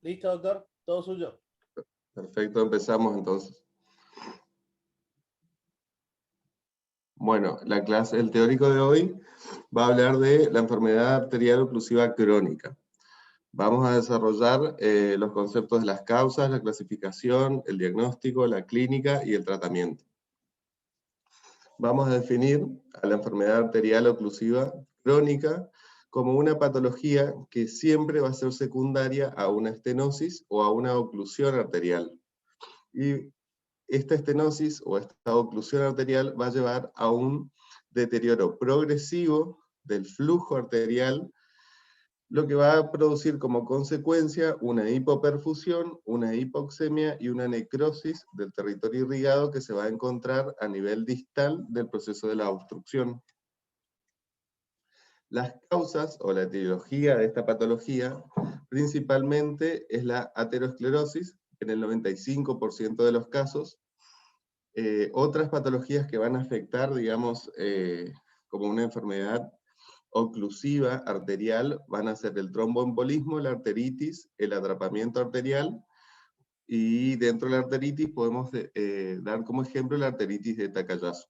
Listo, doctor, todo suyo. Perfecto, empezamos entonces. Bueno, el teórico de hoy va a hablar de la enfermedad arterial oclusiva crónica. Vamos a desarrollar los conceptos de las causas, la clasificación, el diagnóstico, la clínica y el tratamiento. Vamos a definir a la enfermedad arterial oclusiva crónica como una patología que siempre va a ser secundaria a una estenosis o a una oclusión arterial. Y esta estenosis o esta oclusión arterial va a llevar a un deterioro progresivo del flujo arterial, lo que va a producir como consecuencia una hipoperfusión, una hipoxemia y una necrosis del territorio irrigado que se va a encontrar a nivel distal del proceso de la obstrucción. Las causas o la etiología de esta patología principalmente es la aterosclerosis en el 95% de los casos. Otras patologías que van a afectar, digamos, como una enfermedad oclusiva arterial van a ser el tromboembolismo, la arteritis, el atrapamiento arterial, y dentro de la arteritis podemos dar como ejemplo la arteritis de Takayasu.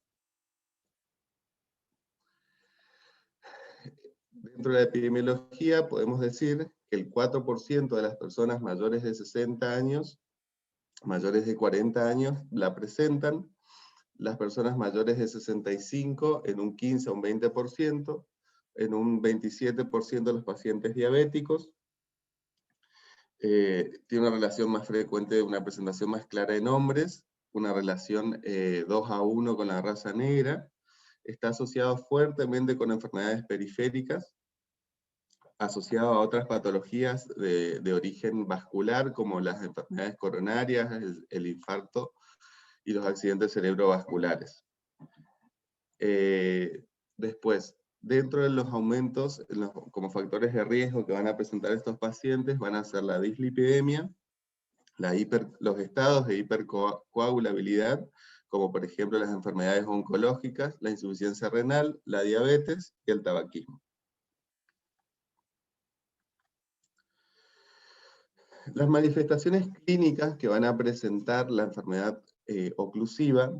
Dentro de la epidemiología podemos decir que el 4% de las personas mayores de 60 años, mayores de 40 años, la presentan, las personas mayores de 65 en un 15 a un 20%, en un 27% los pacientes diabéticos. Tiene una relación más frecuente, una presentación más clara en hombres, una relación 2-1 con la raza negra. Está asociado fuertemente con enfermedades periféricas, asociado a otras patologías de origen vascular, como las enfermedades coronarias, el infarto y los accidentes cerebrovasculares. Después, dentro de los aumentos, como factores de riesgo que van a presentar estos pacientes, van a ser la dislipidemia, los estados de hipercoagulabilidad, como por ejemplo las enfermedades oncológicas, la insuficiencia renal, la diabetes y el tabaquismo. Las manifestaciones clínicas que van a presentar la enfermedad oclusiva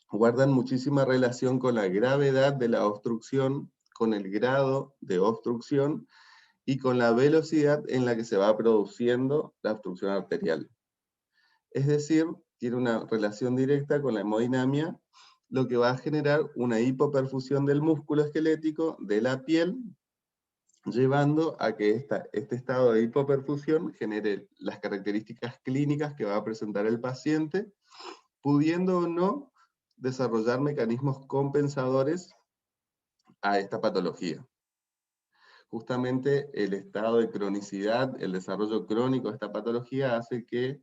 guardan muchísima relación con la gravedad de la obstrucción, con el grado de obstrucción y con la velocidad en la que se va produciendo la obstrucción arterial. Es decir, tiene una relación directa con la hemodinamia, lo que va a generar una hipoperfusión del músculo esquelético de la piel, llevando a que este estado de hipoperfusión genere las características clínicas que va a presentar el paciente, pudiendo o no desarrollar mecanismos compensadores a esta patología. Justamente el estado de cronicidad, el desarrollo crónico de esta patología hace que,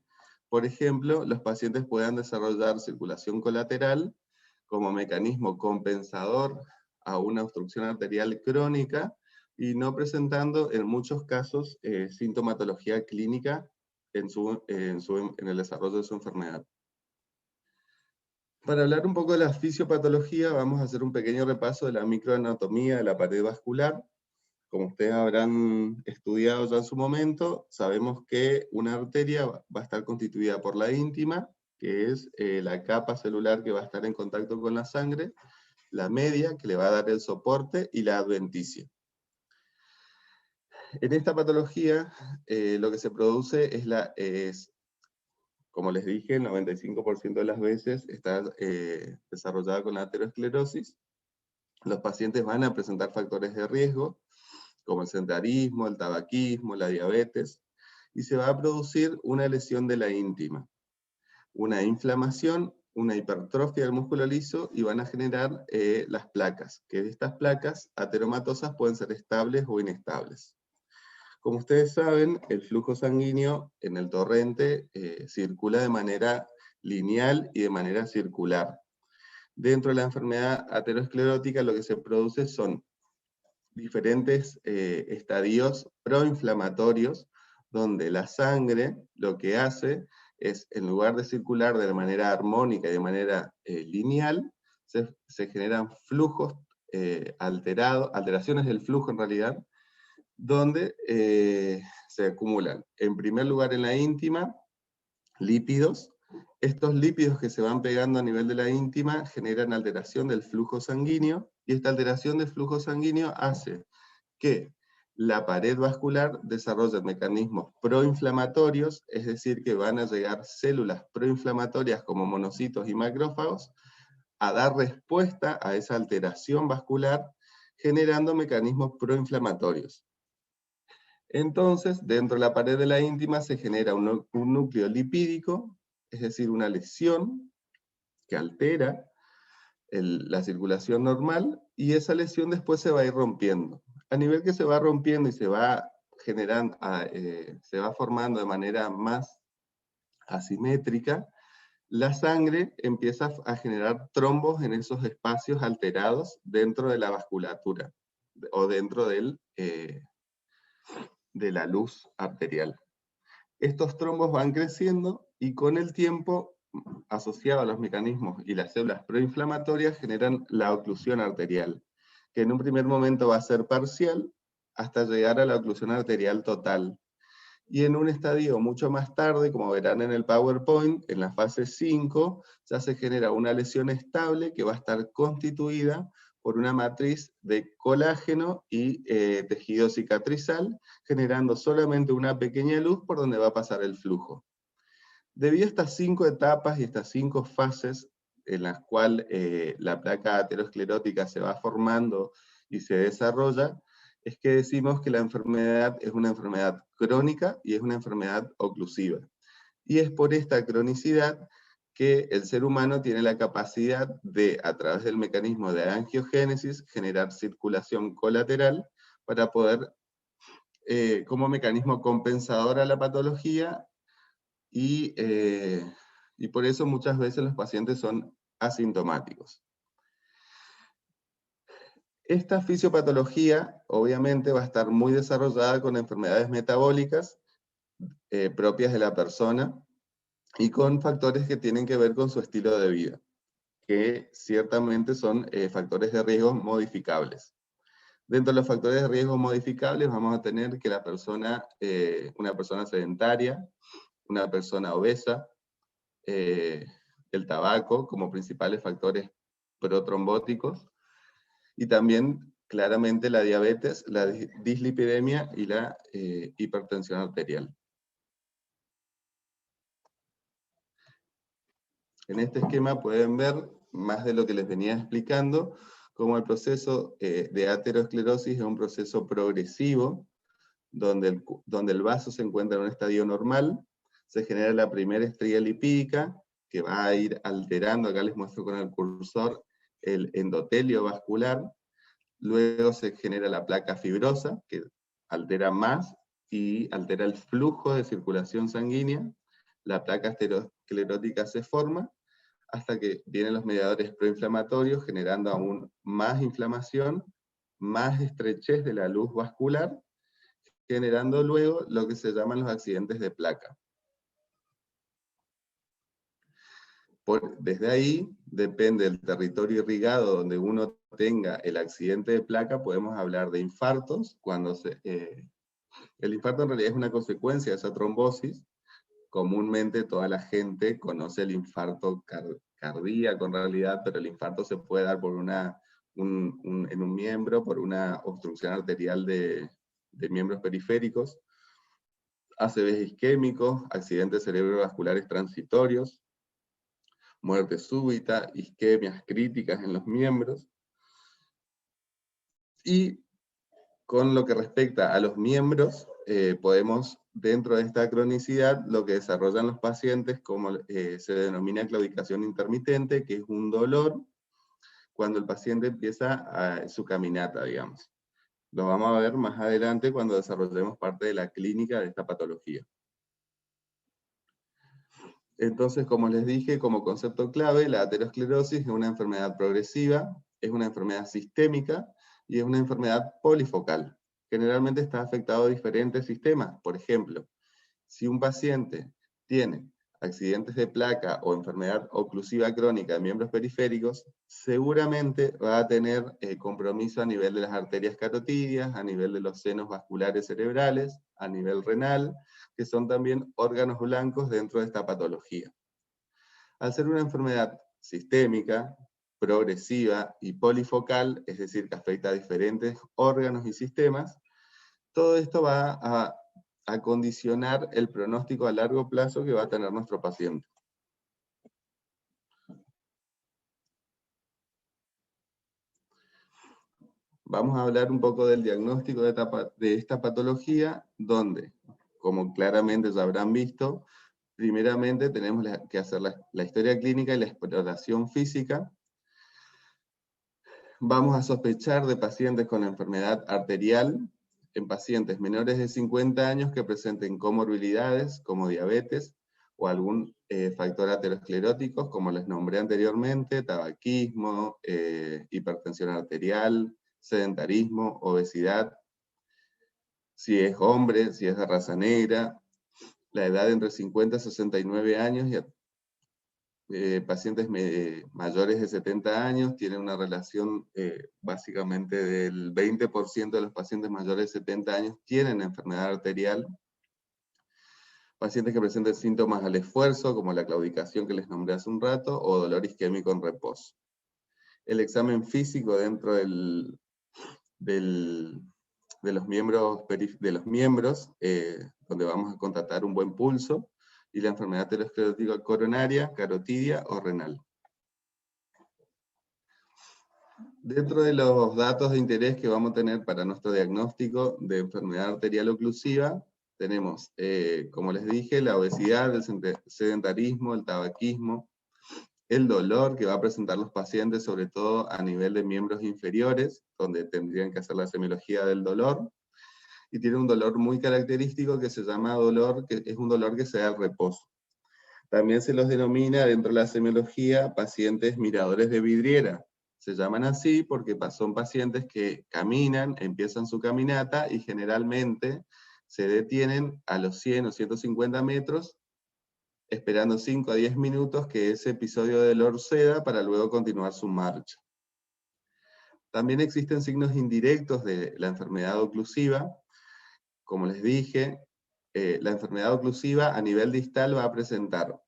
por ejemplo, los pacientes puedan desarrollar circulación colateral como mecanismo compensador a una obstrucción arterial crónica y no presentando en muchos casos sintomatología clínica en el desarrollo de su enfermedad. Para hablar un poco de la fisiopatología, vamos a hacer un pequeño repaso de la microanatomía de la pared vascular. Como ustedes habrán estudiado ya en su momento, sabemos que una arteria va a estar constituida por la íntima, que es la capa celular que va a estar en contacto con la sangre, la media, que le va a dar el soporte, y la adventicia. En esta patología, lo que se produce es, como les dije, el 95% de las veces está desarrollada con la aterosclerosis. Los pacientes van a presentar factores de riesgo, como el sedentarismo, el tabaquismo, la diabetes, y se va a producir una lesión de la íntima, una inflamación, una hipertrofia del músculo liso, y van a generar las placas, que estas placas ateromatosas pueden ser estables o inestables. Como ustedes saben, el flujo sanguíneo en el torrente circula de manera lineal y de manera circular. Dentro de la enfermedad aterosclerótica lo que se produce son diferentes estadios proinflamatorios, donde la sangre lo que hace es, en lugar de circular de manera armónica y de manera lineal, se generan flujos alteraciones del flujo en realidad, donde se acumulan, en primer lugar en la íntima, lípidos. Estos lípidos que se van pegando a nivel de la íntima generan alteración del flujo sanguíneo, y esta alteración del flujo sanguíneo hace que la pared vascular desarrolle mecanismos proinflamatorios, es decir, que van a llegar células proinflamatorias como monocitos y macrófagos a dar respuesta a esa alteración vascular, generando mecanismos proinflamatorios. Entonces, dentro de la pared de la íntima se genera un núcleo lipídico, es decir, una lesión que altera la circulación normal, y esa lesión después se va a ir rompiendo. A nivel que se va rompiendo y se va generando, se va formando de manera más asimétrica, la sangre empieza a generar trombos en esos espacios alterados dentro de la vasculatura, o dentro de la luz arterial. Estos trombos van creciendo y con el tiempo, asociado a los mecanismos y las células proinflamatorias, generan la oclusión arterial, que en un primer momento va a ser parcial hasta llegar a la oclusión arterial total. Y en un estadio mucho más tarde, como verán en el PowerPoint, en la fase 5, ya se genera una lesión estable que va a estar constituida por una matriz de colágeno y tejido cicatrizal, generando solamente una pequeña luz por donde va a pasar el flujo. Debido a estas 5 etapas y estas 5 fases en las cuales la placa aterosclerótica se va formando y se desarrolla, es que decimos que la enfermedad es una enfermedad crónica y es una enfermedad oclusiva. Y es por esta cronicidad que el ser humano tiene la capacidad de, a través del mecanismo de angiogénesis, generar circulación colateral para poder, como mecanismo compensador a la patología, y por eso muchas veces los pacientes son asintomáticos. Esta fisiopatología obviamente va a estar muy desarrollada con enfermedades metabólicas propias de la persona y con factores que tienen que ver con su estilo de vida, que ciertamente son factores de riesgo modificables. Dentro de los factores de riesgo modificables vamos a tener que la persona, una persona sedentaria, una persona obesa, el tabaco como principales factores protrombóticos, y también claramente la diabetes, la dislipidemia y la hipertensión arterial. En este esquema pueden ver, más de lo que les venía explicando, cómo el proceso de aterosclerosis es un proceso progresivo, donde el vaso se encuentra en un estadio normal, se genera la primera estría lipídica, que va a ir alterando, acá les muestro con el cursor, el endotelio vascular. Luego se genera la placa fibrosa, que altera más y altera el flujo de circulación sanguínea. La placa aterosclerótica se forma, hasta que vienen los mediadores proinflamatorios, generando aún más inflamación, más estrechez de la luz vascular, generando luego lo que se llaman los accidentes de placa. Desde ahí, depende del territorio irrigado donde uno tenga el accidente de placa, podemos hablar de infartos, el infarto en realidad es una consecuencia de esa trombosis. Comúnmente toda la gente conoce el infarto cardíaco en realidad, pero el infarto se puede dar por en un miembro, por una obstrucción arterial de miembros periféricos, ACVs isquémicos, accidentes cerebrovasculares transitorios, muerte súbita, isquemias críticas en los miembros. Y con lo que respecta a los miembros, podemos, dentro de esta cronicidad, lo que desarrollan los pacientes, como se denomina claudicación intermitente, que es un dolor cuando el paciente empieza su caminata, digamos. Lo vamos a ver más adelante cuando desarrollemos parte de la clínica de esta patología. Entonces, como les dije, como concepto clave, la aterosclerosis es una enfermedad progresiva, es una enfermedad sistémica y es una enfermedad polifocal. Generalmente está afectado a diferentes sistemas. Por ejemplo, si un paciente tiene accidentes de placa o enfermedad oclusiva crónica de miembros periféricos, seguramente va a tener compromiso a nivel de las arterias carotidias, a nivel de los senos vasculares cerebrales, a nivel renal, que son también órganos blancos dentro de esta patología. Al ser una enfermedad sistémica, progresiva y polifocal, es decir, que afecta a diferentes órganos y sistemas, todo esto va a condicionar el pronóstico a largo plazo que va a tener nuestro paciente. Vamos a hablar un poco del diagnóstico de esta patología, donde, como claramente ya habrán visto, primeramente tenemos que hacer la historia clínica y la exploración física. Vamos a sospechar de pacientes con enfermedad arterial, en pacientes menores de 50 años que presenten comorbilidades como diabetes o algún factor aterosclerótico, como les nombré anteriormente, tabaquismo, hipertensión arterial, sedentarismo, obesidad, si es hombre, si es de raza negra, la edad entre 50 y 69 años, y pacientes mayores de 70 años tienen una relación básicamente del 20% de los pacientes mayores de 70 años tienen enfermedad arterial. Pacientes que presenten síntomas al esfuerzo, como la claudicación que les nombré hace un rato, o dolor isquémico en reposo. El examen físico dentro de los miembros, donde vamos a constatar un buen pulso, y la enfermedad aterosclerótica coronaria, carotidia o renal. Dentro de los datos de interés que vamos a tener para nuestro diagnóstico de enfermedad arterial oclusiva, tenemos, como les dije, la obesidad, el sedentarismo, el tabaquismo, el dolor que va a presentar los pacientes, sobre todo a nivel de miembros inferiores, donde tendrían que hacer la semiología del dolor, y tiene un dolor muy característico que se llama dolor, que es un dolor que se da al reposo. También se los denomina dentro de la semiología pacientes miradores de vidriera. Se llaman así porque son pacientes que caminan, empiezan su caminata y generalmente se detienen a los 100 o 150 metros, esperando 5 a 10 minutos que ese episodio de dolor ceda para luego continuar su marcha. También existen signos indirectos de la enfermedad oclusiva. Como les dije, la enfermedad oclusiva a nivel distal va a presentar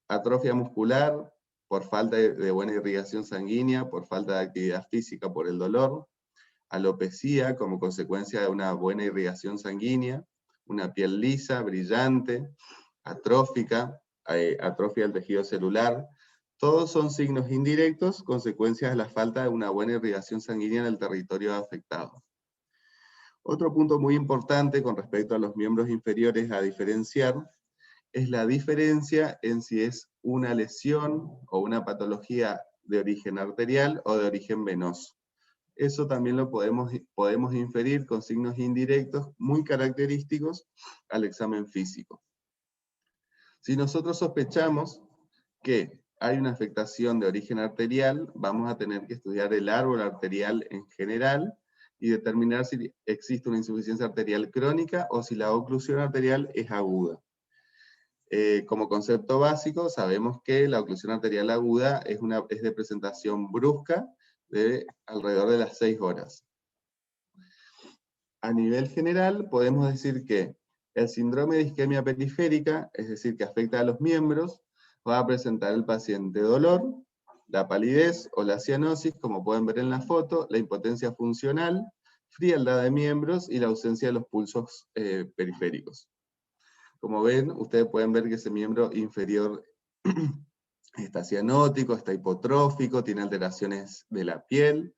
atrofia muscular por falta de buena irrigación sanguínea, por falta de actividad física por el dolor, alopecia como consecuencia de una buena irrigación sanguínea, una piel lisa, brillante, atrófica, atrofia del tejido celular. Todos son signos indirectos, consecuencias de la falta de una buena irrigación sanguínea en el territorio afectado. Otro punto muy importante con respecto a los miembros inferiores a diferenciar es la diferencia en si es una lesión o una patología de origen arterial o de origen venoso. Eso también lo podemos inferir con signos indirectos muy característicos al examen físico. Si nosotros sospechamos que hay una afectación de origen arterial, vamos a tener que estudiar el árbol arterial en general y determinar si existe una insuficiencia arterial crónica o si la oclusión arterial es aguda. Como concepto básico, sabemos que la oclusión arterial aguda es de presentación brusca de alrededor de las 6 horas. A nivel general, podemos decir que el síndrome de isquemia periférica, es decir, que afecta a los miembros, va a presentar el paciente dolor, la palidez o la cianosis, como pueden ver en la foto, la impotencia funcional, frialdad de miembros y la ausencia de los pulsos periféricos. Como ven, ustedes pueden ver que ese miembro inferior está cianótico, está hipotrófico, tiene alteraciones de la piel.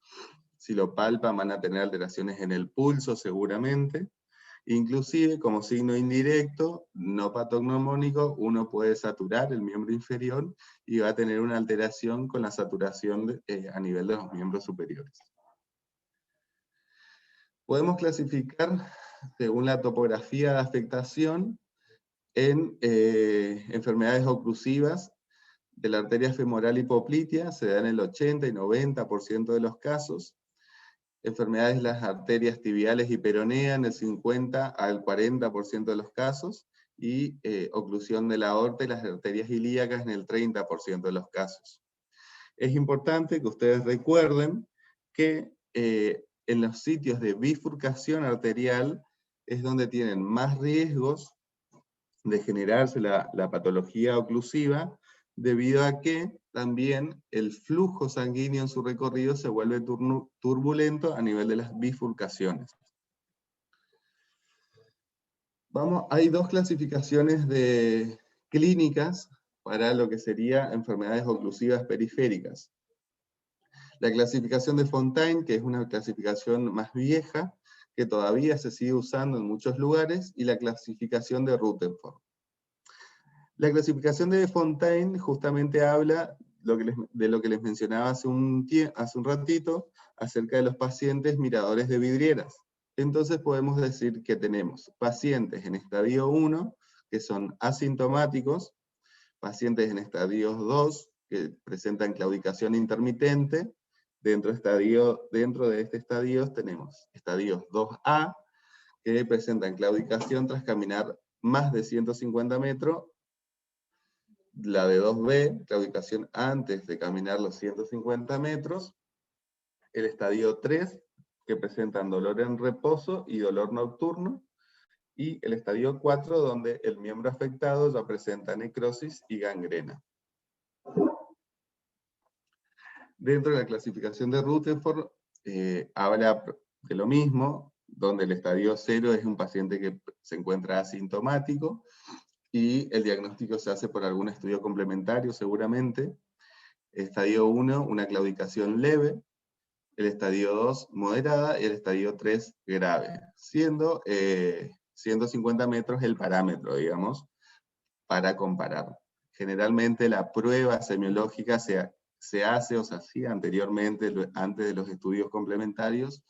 Si lo palpan van a tener alteraciones en el pulso seguramente. Inclusive, como signo indirecto, no patognomónico, uno puede saturar el miembro inferior y va a tener una alteración con la saturación a nivel de los miembros superiores. Podemos clasificar, según la topografía de afectación, en enfermedades oclusivas de la arteria femoral hipoplitea, se da en el 80 y 90% de los casos. Enfermedades de las arterias tibiales y peronea en el 50 al 40% de los casos, y oclusión de la aorta y las arterias ilíacas en el 30% de los casos. Es importante que ustedes recuerden que en los sitios de bifurcación arterial es donde tienen más riesgos de generarse la patología oclusiva, debido a que también el flujo sanguíneo en su recorrido se vuelve turbulento a nivel de las bifurcaciones. Hay dos clasificaciones clínicas para lo que sería enfermedades oclusivas periféricas. La clasificación de Fontaine, que es una clasificación más vieja, que todavía se sigue usando en muchos lugares, y la clasificación de Rutherford. La clasificación de Fontaine justamente habla de lo que les mencionaba hace un ratito, acerca de los pacientes miradores de vidrieras. Entonces podemos decir que tenemos pacientes en estadio 1, que son asintomáticos, pacientes en estadio 2, que presentan claudicación intermitente. Dentro de este estadio tenemos estadios 2A, que presentan claudicación tras caminar más de 150 metros, la de 2B, claudicación antes de caminar los 150 metros, el estadio 3, que presentan dolor en reposo y dolor nocturno, y el estadio 4, donde el miembro afectado ya presenta necrosis y gangrena. Dentro de la clasificación de Rutherford, habla de lo mismo, donde el estadio 0 es un paciente que se encuentra asintomático, y el diagnóstico se hace por algún estudio complementario seguramente. Estadio 1, una claudicación leve, el estadio 2, moderada, y el estadio 3, grave, siendo 150 metros el parámetro, digamos, para comparar. Generalmente la prueba semiológica se hace o se hacía anteriormente, antes de los estudios complementarios.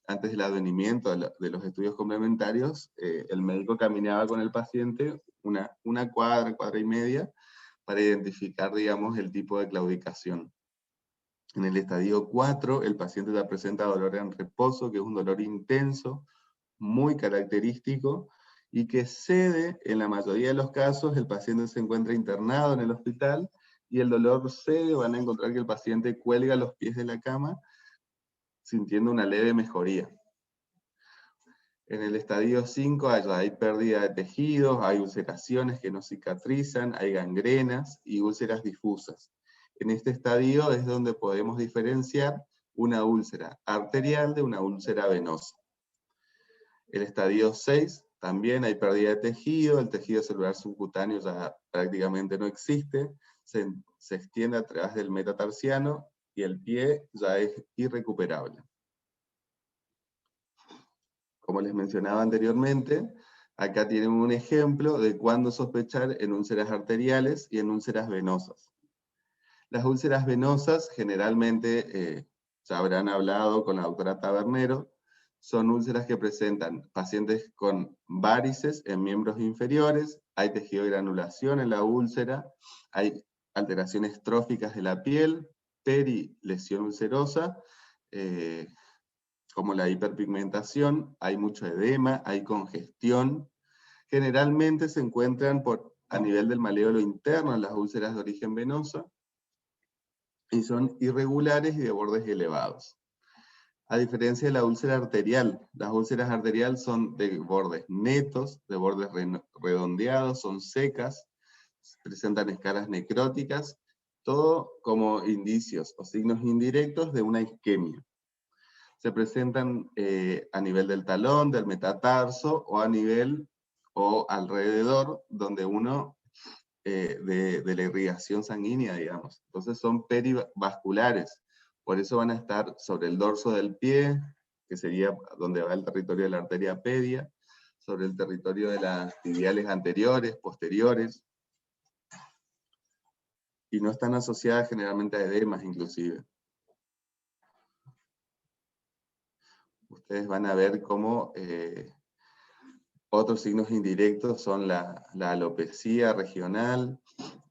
Antes del advenimiento de los estudios complementarios, el médico caminaba con el paciente una cuadra y media, para identificar, digamos, el tipo de claudicación. En el estadio 4, el paciente ya presenta dolor en reposo, que es un dolor intenso, muy característico, y que cede en la mayoría de los casos. El paciente se encuentra internado en el hospital, y el dolor cede. Van a encontrar que el paciente cuelga los pies de la cama, sintiendo una leve mejoría. En el estadio 5 hay pérdida de tejidos, hay ulceraciones que no cicatrizan, hay gangrenas y úlceras difusas. En este estadio es donde podemos diferenciar una úlcera arterial de una úlcera venosa. El estadio 6 también hay pérdida de tejido, el tejido celular subcutáneo ya prácticamente no existe, se extiende a través del metatarsiano y el pie ya es irrecuperable. Como les mencionaba anteriormente, acá tienen un ejemplo de cuándo sospechar en úlceras arteriales y en úlceras venosas. Las úlceras venosas, generalmente, ya habrán hablado con la doctora Tabernero, son úlceras que presentan pacientes con varices en miembros inferiores, hay tejido de granulación en la úlcera, hay alteraciones tróficas de la piel, perilesión ulcerosa, como la hiperpigmentación, hay mucho edema, hay congestión. Generalmente se encuentran a nivel del maléolo interno en las úlceras de origen venoso, y son irregulares y de bordes elevados. A diferencia de la úlcera arterial, las úlceras arteriales son de bordes netos, de bordes redondeados, son secas, presentan escalas necróticas, todo como indicios o signos indirectos de una isquemia. Se presentan a nivel del talón, del metatarso, o a nivel o alrededor, donde de la irrigación sanguínea, digamos. Entonces son perivasculares, por eso van a estar sobre el dorso del pie, que sería donde va el territorio de la arteria pedia, sobre el territorio de las tibiales anteriores, posteriores, y no están asociadas generalmente a edemas inclusive. Ustedes van a ver cómo otros signos indirectos son la alopecia regional.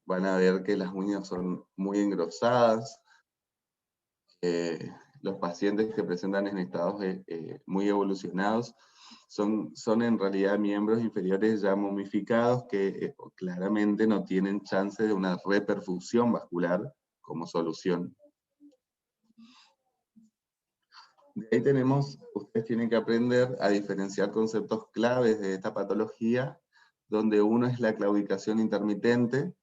Van a ver que las uñas son muy engrosadas. Los pacientes que presentan en estados muy evolucionados son en realidad miembros inferiores ya momificados que claramente no tienen chance de una reperfusión vascular como solución. De ahí ustedes tienen que aprender a diferenciar conceptos claves de esta patología, donde uno es la claudicación intermitente,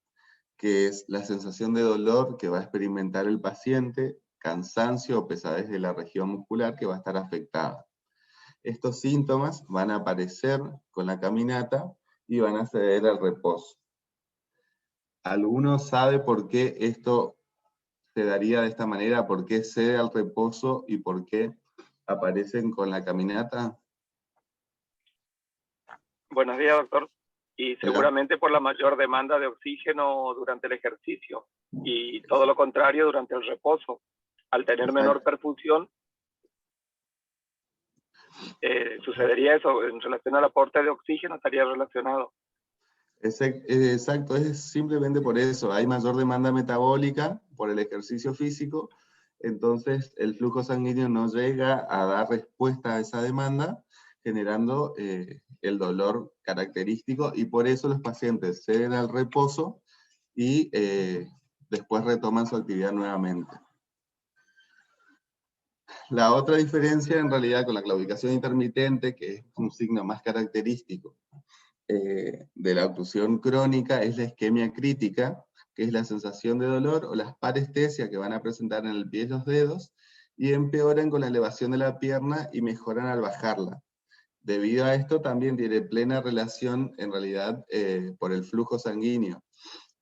que es la sensación de dolor que va a experimentar el paciente, cansancio o pesadez de la región muscular que va a estar afectada. Estos síntomas van a aparecer con la caminata y van a ceder al reposo. ¿Alguno sabe por qué esto se daría de esta manera? ¿Por qué cede al reposo y por qué aparecen con la caminata? Buenos días, doctor. Y seguramente por la mayor demanda de oxígeno durante el ejercicio y todo lo contrario durante el reposo. Al tener menor perfusión, sucedería eso en relación al aporte de oxígeno, estaría relacionado. Exacto, es simplemente por eso. Hay mayor demanda metabólica por el ejercicio físico, entonces el flujo sanguíneo no llega a dar respuesta a esa demanda, generando el dolor característico, y por eso los pacientes ceden al reposo y después retoman su actividad nuevamente. La otra diferencia en realidad con la claudicación intermitente, que es un signo más característico de la obstrucción crónica, es la isquemia crítica, que es la sensación de dolor o las parestesias que van a presentar en el pie y los dedos, y empeoran con la elevación de la pierna y mejoran al bajarla. Debido a esto también tiene plena relación, en realidad, por el flujo sanguíneo,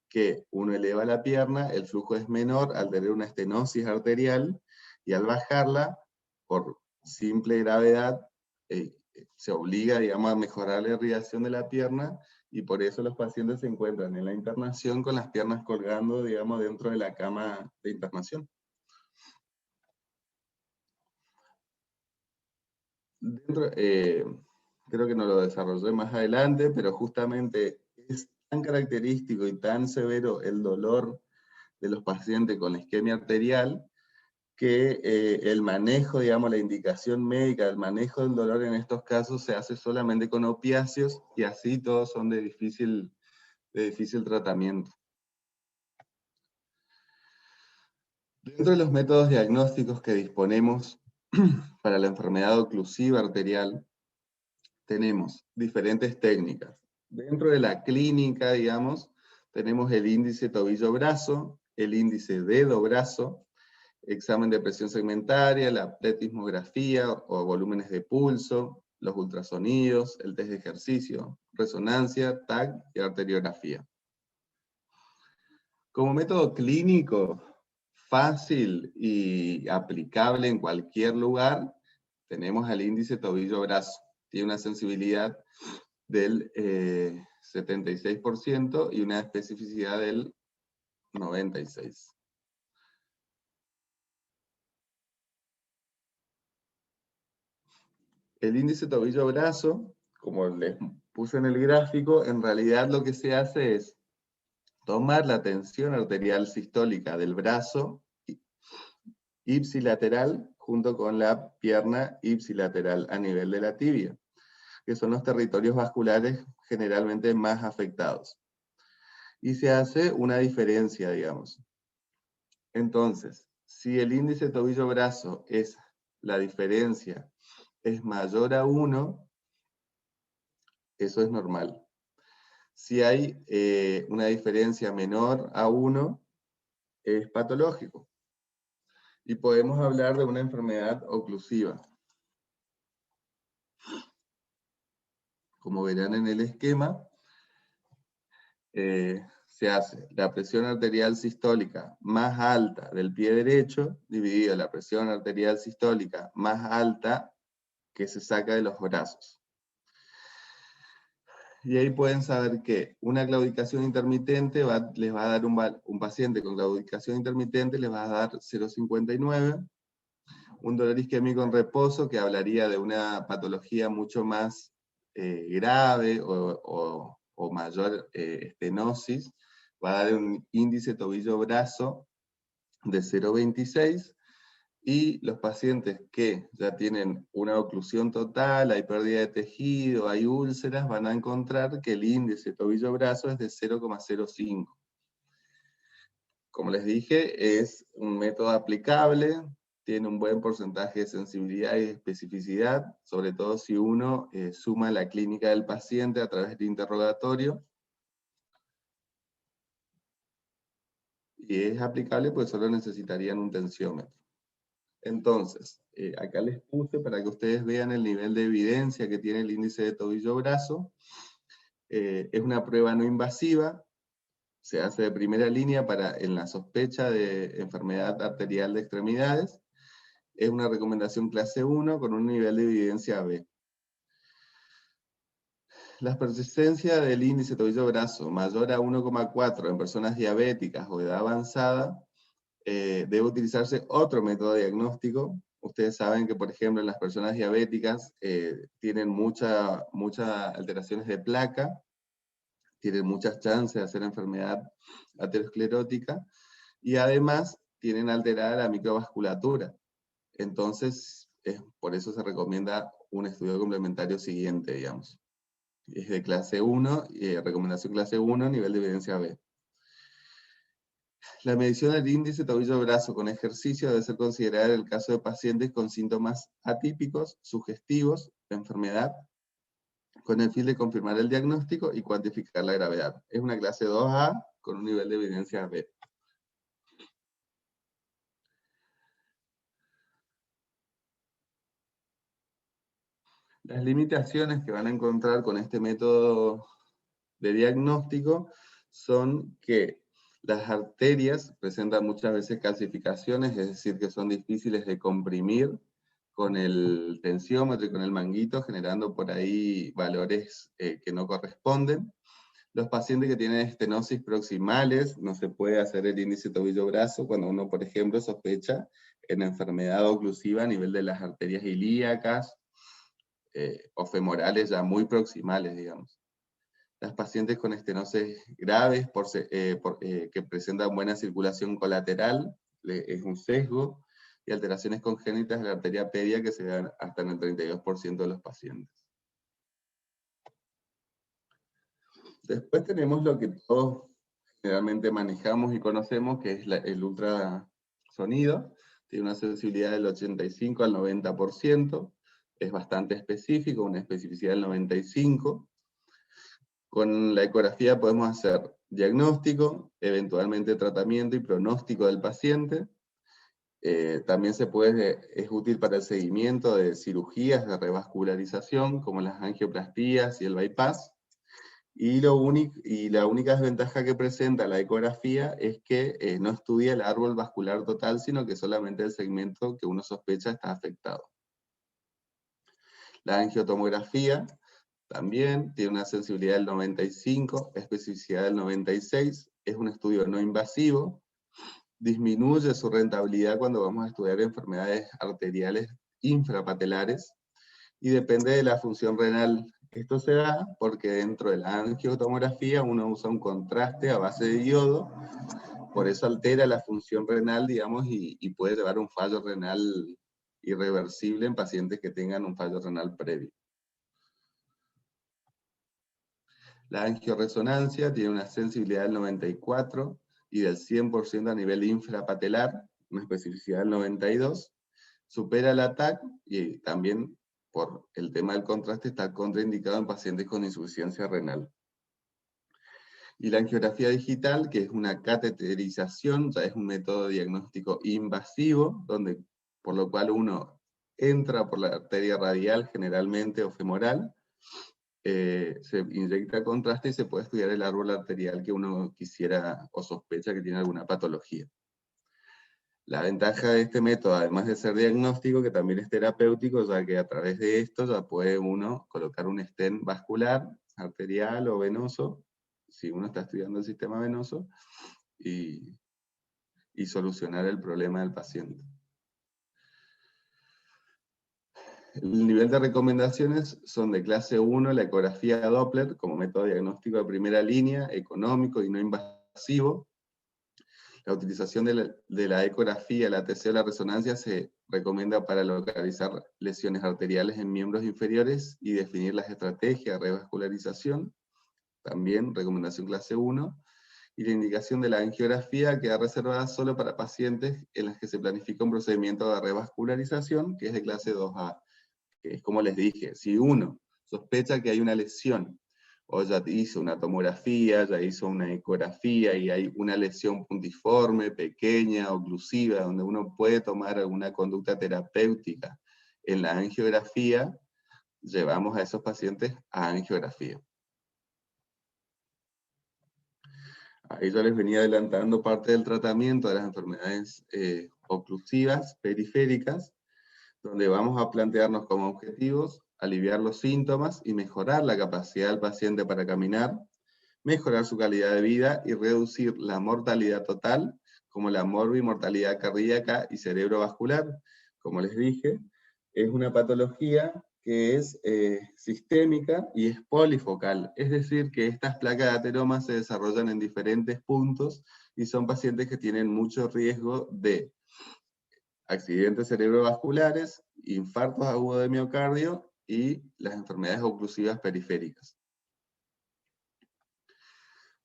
que uno eleva la pierna, el flujo es menor al tener una estenosis arterial, y al bajarla, por simple gravedad, se obliga, digamos, a mejorar la irrigación de la pierna, y por eso los pacientes se encuentran en la internación con las piernas colgando, digamos, dentro de la cama de internación. Creo que no lo desarrollé más adelante, pero justamente es tan característico y tan severo el dolor de los pacientes con la isquemia arterial, que el manejo, digamos, la indicación médica, el manejo del dolor en estos casos se hace solamente con opiáceos, y así todos son de difícil tratamiento. Dentro de los métodos diagnósticos que disponemos para la enfermedad oclusiva arterial, tenemos diferentes técnicas. Dentro de la clínica, digamos, tenemos el índice tobillo-brazo, el índice dedo-brazo, examen de presión segmentaria, la pletismografía o volúmenes de pulso, los ultrasonidos, el test de ejercicio, resonancia, TAC y arteriografía. Como método clínico fácil y aplicable en cualquier lugar, tenemos el índice tobillo-brazo. Tiene una sensibilidad del 76% y una especificidad del 96%. El índice tobillo-brazo, como les puse en el gráfico, en realidad lo que se hace es tomar la tensión arterial sistólica del brazo ipsilateral junto con la pierna ipsilateral a nivel de la tibia, que son los territorios vasculares generalmente más afectados. Y se hace una diferencia, digamos. Entonces, si el índice tobillo-brazo es la diferencia es mayor a 1, eso es normal. Si hay una diferencia menor a 1, es patológico. Y podemos hablar de una enfermedad oclusiva. Como verán en el esquema, se hace la presión arterial sistólica más alta del pie derecho, dividido la presión arterial sistólica más alta que se saca de los brazos. Y ahí pueden saber que una claudicación intermitente les va a dar un paciente con claudicación intermitente les va a dar 0,59, un dolor isquémico en reposo que hablaría de una patología mucho más grave o mayor estenosis, va a dar un índice tobillo-brazo de 0,26, Y los pacientes que ya tienen una oclusión total, hay pérdida de tejido, hay úlceras, van a encontrar que el índice tobillo-brazo es de 0,05. Como les dije, es un método aplicable, tiene un buen porcentaje de sensibilidad y especificidad, sobre todo si uno suma la clínica del paciente a través del interrogatorio. Y es aplicable pues solo necesitarían un tensiómetro. Entonces, acá les puse para que ustedes vean el nivel de evidencia que tiene el índice de tobillo-brazo. Es una prueba no invasiva, se hace de primera línea en la sospecha de enfermedad arterial de extremidades. Es una recomendación clase 1 con un nivel de evidencia B. La persistencia del índice tobillo-brazo mayor a 1,4 en personas diabéticas o de edad avanzada, debe utilizarse otro método diagnóstico. Ustedes saben que, por ejemplo, en las personas diabéticas tienen muchas alteraciones de placa, tienen muchas chances de hacer enfermedad aterosclerótica, y además tienen alterada la microvasculatura. Entonces, por eso se recomienda un estudio complementario siguiente, digamos. Es de clase 1, recomendación clase 1, nivel de evidencia B. La medición del índice tobillo-brazo con ejercicio debe ser considerada en el caso de pacientes con síntomas atípicos, sugestivos, de enfermedad, con el fin de confirmar el diagnóstico y cuantificar la gravedad. Es una clase 2A con un nivel de evidencia B. Las limitaciones que van a encontrar con este método de diagnóstico son que las arterias presentan muchas veces calcificaciones, es decir, que son difíciles de comprimir con el tensiómetro y con el manguito, generando por ahí valores que no corresponden. Los pacientes que tienen estenosis proximales, no se puede hacer el índice tobillo-brazo cuando uno, por ejemplo, sospecha en enfermedad oclusiva a nivel de las arterias ilíacas o femorales ya muy proximales, digamos. Las pacientes con estenosis graves que presentan buena circulación colateral, es un sesgo, y alteraciones congénitas de la arteria pedia que se dan hasta en el 32% de los pacientes. Después tenemos lo que todos generalmente manejamos y conocemos, que es el ultrasonido. Tiene una sensibilidad del 85 al 90%, es bastante específico, una especificidad del 95%. Con la ecografía podemos hacer diagnóstico, eventualmente tratamiento y pronóstico del paciente. También es útil para el seguimiento de cirugías de revascularización, como las angioplastías y el bypass. Y la única desventaja que presenta la ecografía es que no estudia el árbol vascular total, sino que solamente el segmento que uno sospecha está afectado. La angiotomografía también tiene una sensibilidad del 95, especificidad del 96, es un estudio no invasivo, disminuye su rentabilidad cuando vamos a estudiar enfermedades arteriales infrapatelares, y depende de la función renal. Esto se da porque dentro de la angiotomografía uno usa un contraste a base de iodo, por eso altera la función renal, digamos, y puede llevar a un fallo renal irreversible en pacientes que tengan un fallo renal previo. La angioresonancia tiene una sensibilidad del 94 y del 100% a nivel infrapatelar, una especificidad del 92, supera la TAC y también por el tema del contraste está contraindicado en pacientes con insuficiencia renal. Y la angiografía digital, que es una cateterización, ya es un método diagnóstico invasivo, por lo cual uno entra por la arteria radial generalmente o femoral, se inyecta contraste y se puede estudiar el árbol arterial que uno quisiera o sospecha que tiene alguna patología. La ventaja de este método, además de ser diagnóstico, que también es terapéutico, ya que a través de esto ya puede uno colocar un stent vascular, arterial o venoso, si uno está estudiando el sistema venoso, y solucionar el problema del paciente. El nivel de recomendaciones son de clase 1, la ecografía Doppler, como método diagnóstico de primera línea, económico y no invasivo. La utilización de la ecografía, la TC o la resonancia se recomienda para localizar lesiones arteriales en miembros inferiores y definir las estrategias de revascularización. También recomendación clase 1. Y la indicación de la angiografía queda reservada solo para pacientes en las que se planifica un procedimiento de revascularización, que es de clase 2A. Que es como les dije, si uno sospecha que hay una lesión, o ya hizo una tomografía, ya hizo una ecografía, y hay una lesión puntiforme, pequeña, oclusiva, donde uno puede tomar alguna conducta terapéutica en la angiografía, llevamos a esos pacientes a angiografía. Ahí yo les venía adelantando parte del tratamiento de las enfermedades oclusivas periféricas, donde vamos a plantearnos como objetivos aliviar los síntomas y mejorar la capacidad del paciente para caminar, mejorar su calidad de vida y reducir la mortalidad total, como la morbimortalidad cardíaca y cerebrovascular. Como les dije, es una patología que es sistémica y es polifocal, es decir, que estas placas de ateroma se desarrollan en diferentes puntos y son pacientes que tienen mucho riesgo de accidentes cerebrovasculares, infartos agudos de miocardio y las enfermedades oclusivas periféricas.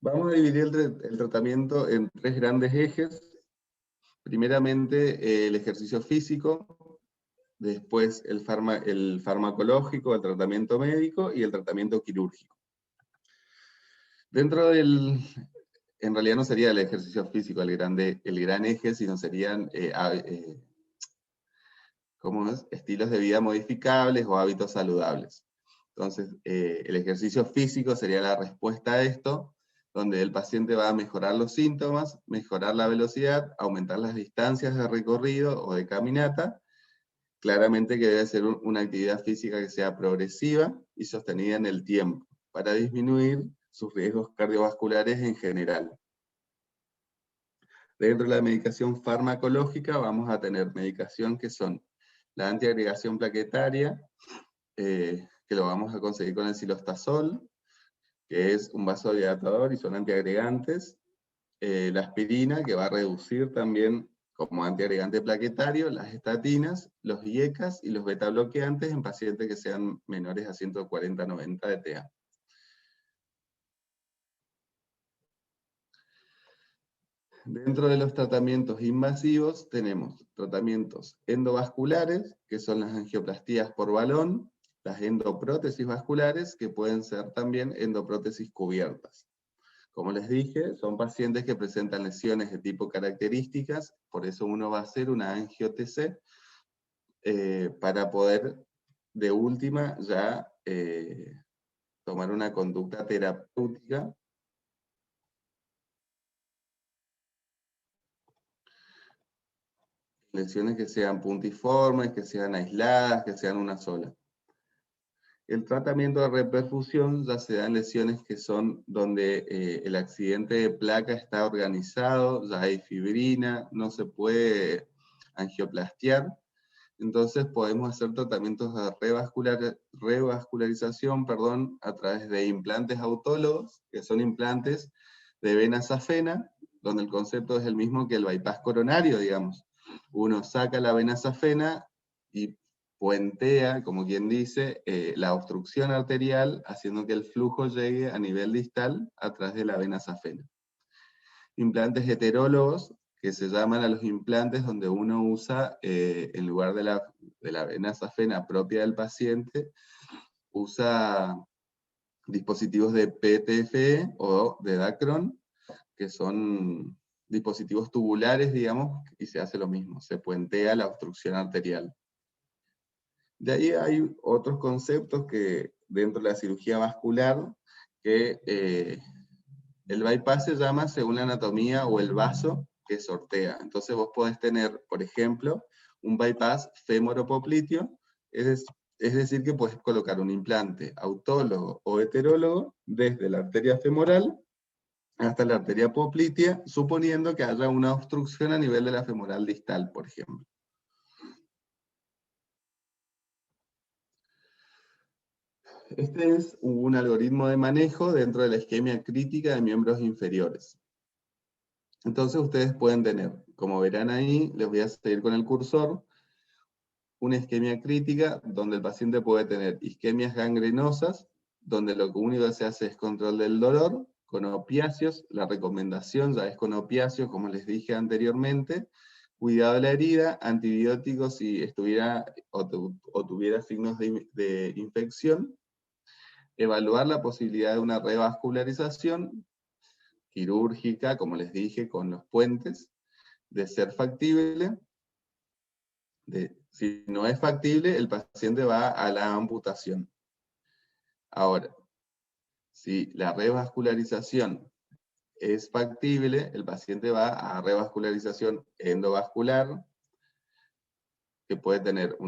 Vamos a dividir el tratamiento en 3 grandes ejes. Primeramente, el ejercicio físico, después el farmacológico, el tratamiento médico y el tratamiento quirúrgico. En realidad no sería el ejercicio físico el gran eje, sino serían estilos de vida modificables o hábitos saludables. Entonces, el ejercicio físico sería la respuesta a esto, donde el paciente va a mejorar los síntomas, mejorar la velocidad, aumentar las distancias de recorrido o de caminata. Claramente que debe ser una actividad física que sea progresiva y sostenida en el tiempo, para disminuir sus riesgos cardiovasculares en general. Dentro de la medicación farmacológica vamos a tener medicación que son la antiagregación plaquetaria, que lo vamos a conseguir con el cilostazol, que es un vasodilatador y son antiagregantes, la aspirina, que va a reducir también como antiagregante plaquetario, las estatinas, los IECAS y los betabloqueantes en pacientes que sean menores a 140-90 de TA. Dentro de los tratamientos invasivos tenemos tratamientos endovasculares, que son las angioplastías por balón, las endoprótesis vasculares, que pueden ser también endoprótesis cubiertas. Como les dije, son pacientes que presentan lesiones de tipo características, por eso uno va a hacer una angio-TC para poder, de última, ya tomar una conducta terapéutica lesiones que sean puntiformes, que sean aisladas, que sean una sola. El tratamiento de reperfusión ya se da en lesiones que son donde el accidente de placa está organizado, ya hay fibrina, no se puede angioplastiar, entonces podemos hacer tratamientos de revascularización a través de implantes autólogos, que son implantes de vena safena, donde el concepto es el mismo que el bypass coronario, digamos. Uno saca la vena safena y puentea, como quien dice, la obstrucción arterial, haciendo que el flujo llegue a nivel distal a través de la vena safena. Implantes heterólogos, que se llaman a los implantes donde uno usa, en lugar de la vena safena propia del paciente, usa dispositivos de PTFE o de Dacron, que son dispositivos tubulares, digamos, y se hace lo mismo, se puentea la obstrucción arterial. De ahí hay otros conceptos que dentro de la cirugía vascular, que el bypass se llama según la anatomía o el vaso que sortea. Entonces vos podés tener, por ejemplo, un bypass femoropopliteo, es decir, que podés colocar un implante autólogo o heterólogo desde la arteria femoral hasta la arteria poplitea, suponiendo que haya una obstrucción a nivel de la femoral distal, por ejemplo. Este es un algoritmo de manejo dentro de la isquemia crítica de miembros inferiores. Entonces ustedes pueden tener, como verán ahí, les voy a seguir con el cursor, una isquemia crítica, donde el paciente puede tener isquemias gangrenosas, donde lo único que se hace es control del dolor, con opiáceos. La recomendación ya es con opiáceos, como les dije anteriormente, cuidado de la herida, antibióticos si estuviera o tuviera signos de infección, evaluar la posibilidad de una revascularización quirúrgica, como les dije, con los puentes, de ser factible. Si no es factible, el paciente va a la amputación. Ahora, si la revascularización es factible, el paciente va a revascularización endovascular, que puede tener,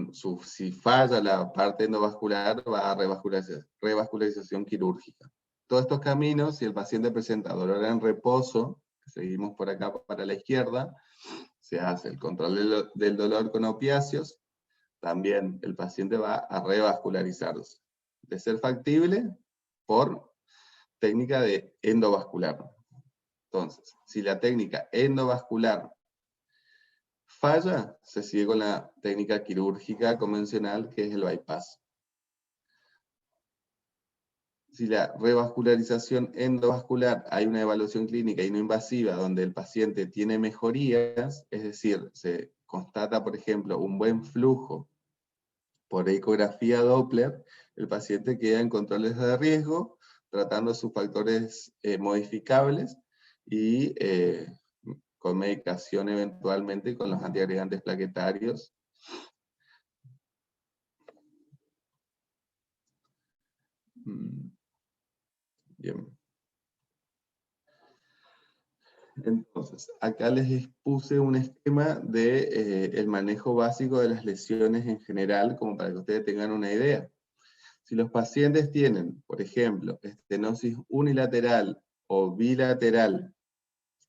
si falla la parte endovascular, va a revascularización quirúrgica. Todos estos caminos, si el paciente presenta dolor en reposo, seguimos por acá para la izquierda, se hace el control del dolor con opiáceos, también el paciente va a revascularizarse. De ser factible, por técnica de endovascular. Entonces, si la técnica endovascular falla, se sigue con la técnica quirúrgica convencional, que es el bypass. Si la revascularización endovascular, hay una evaluación clínica y no invasiva donde el paciente tiene mejorías, es decir, se constata, por ejemplo, un buen flujo por ecografía Doppler, el paciente queda en controles de riesgo, tratando sus factores modificables y con medicación eventualmente con los antiagregantes plaquetarios. Bien. Entonces, acá les expuse un esquema de el manejo básico de las lesiones en general, como para que ustedes tengan una idea. Si los pacientes tienen, por ejemplo, estenosis unilateral o bilateral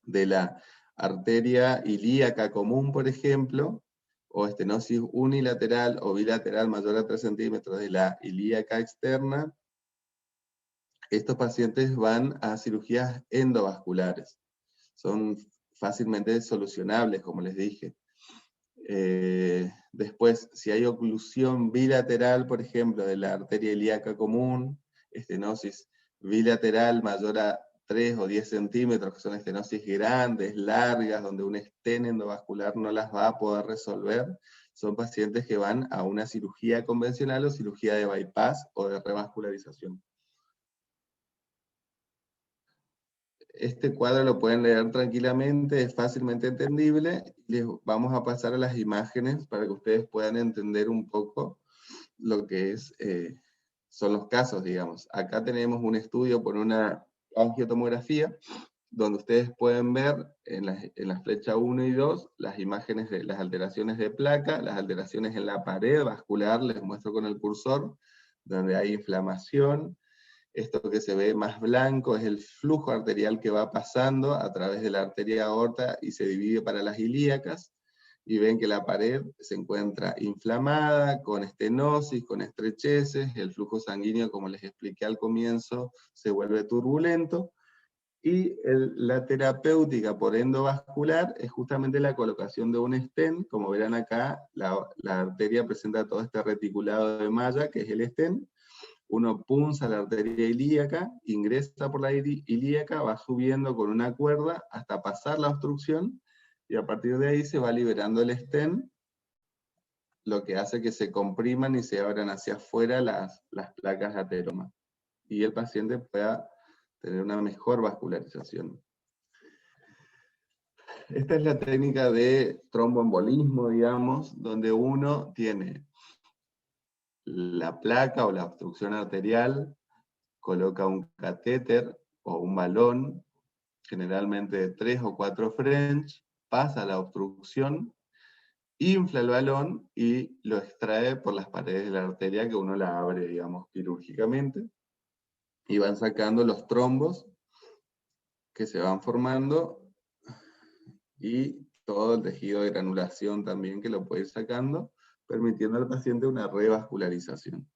de la arteria ilíaca común, por ejemplo, o estenosis unilateral o bilateral mayor a 3 centímetros de la ilíaca externa, estos pacientes van a cirugías endovasculares. Son fácilmente solucionables, como les dije. Después, si hay oclusión bilateral, por ejemplo, de la arteria ilíaca común, estenosis bilateral mayor a 3 o 10 centímetros, que son estenosis grandes, largas, donde un stent endovascular no las va a poder resolver, son pacientes que van a una cirugía convencional o cirugía de bypass o de revascularización. Este cuadro lo pueden leer tranquilamente, es fácilmente entendible. Les vamos a pasar a las imágenes para que ustedes puedan entender un poco lo que son los casos, digamos. Acá tenemos un estudio por una angiotomografía, donde ustedes pueden ver en la flecha 1 y 2 las imágenes de las alteraciones de placa, las alteraciones en la pared vascular, les muestro con el cursor, donde hay inflamación. Esto que se ve más blanco es el flujo arterial que va pasando a través de la arteria aorta y se divide para las ilíacas, y ven que la pared se encuentra inflamada, con estenosis, con estrecheces, el flujo sanguíneo, como les expliqué al comienzo, se vuelve turbulento, y la terapéutica por endovascular es justamente la colocación de un stent. Como verán acá, la arteria presenta todo este reticulado de malla, que es el stent. Uno punza la arteria ilíaca, ingresa por la ilíaca, va subiendo con una cuerda hasta pasar la obstrucción, y a partir de ahí se va liberando el stent, lo que hace que se compriman y se abran hacia afuera las placas de ateroma, y el paciente pueda tener una mejor vascularización. Esta es la técnica de tromboembolismo, digamos, donde uno tiene la placa o la obstrucción arterial, coloca un catéter o un balón, generalmente de 3 o 4 French, pasa la obstrucción, infla el balón y lo extrae por las paredes de la arteria, que uno la abre, digamos, quirúrgicamente, y van sacando los trombos que se van formando, y todo el tejido de granulación también, que lo puede ir sacando, permitiendo al paciente una revascularización.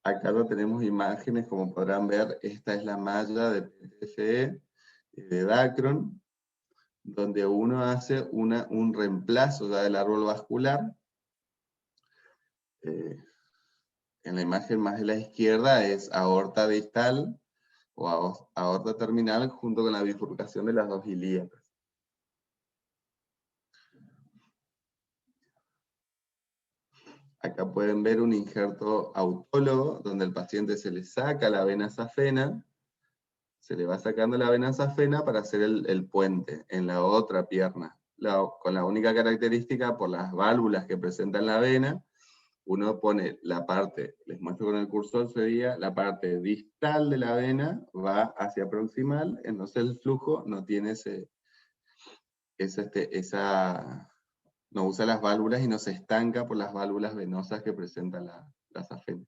Acá no tenemos imágenes, como podrán ver, esta es la malla de PTFE de Dacron, donde uno hace un reemplazo ya del árbol vascular. En la imagen más de la izquierda es aorta distal o aorta terminal junto con la bifurcación de las dos ilíacas. Acá pueden ver un injerto autólogo, donde al paciente se le saca la vena safena, se le va sacando la vena safena para hacer el puente en la otra pierna. Con la única característica, por las válvulas que presentan la vena, uno pone la parte, les muestro con el cursor, sería la parte distal de la vena, va hacia proximal, entonces el flujo no tiene no usa las válvulas y no se estanca por las válvulas venosas que presenta la safena.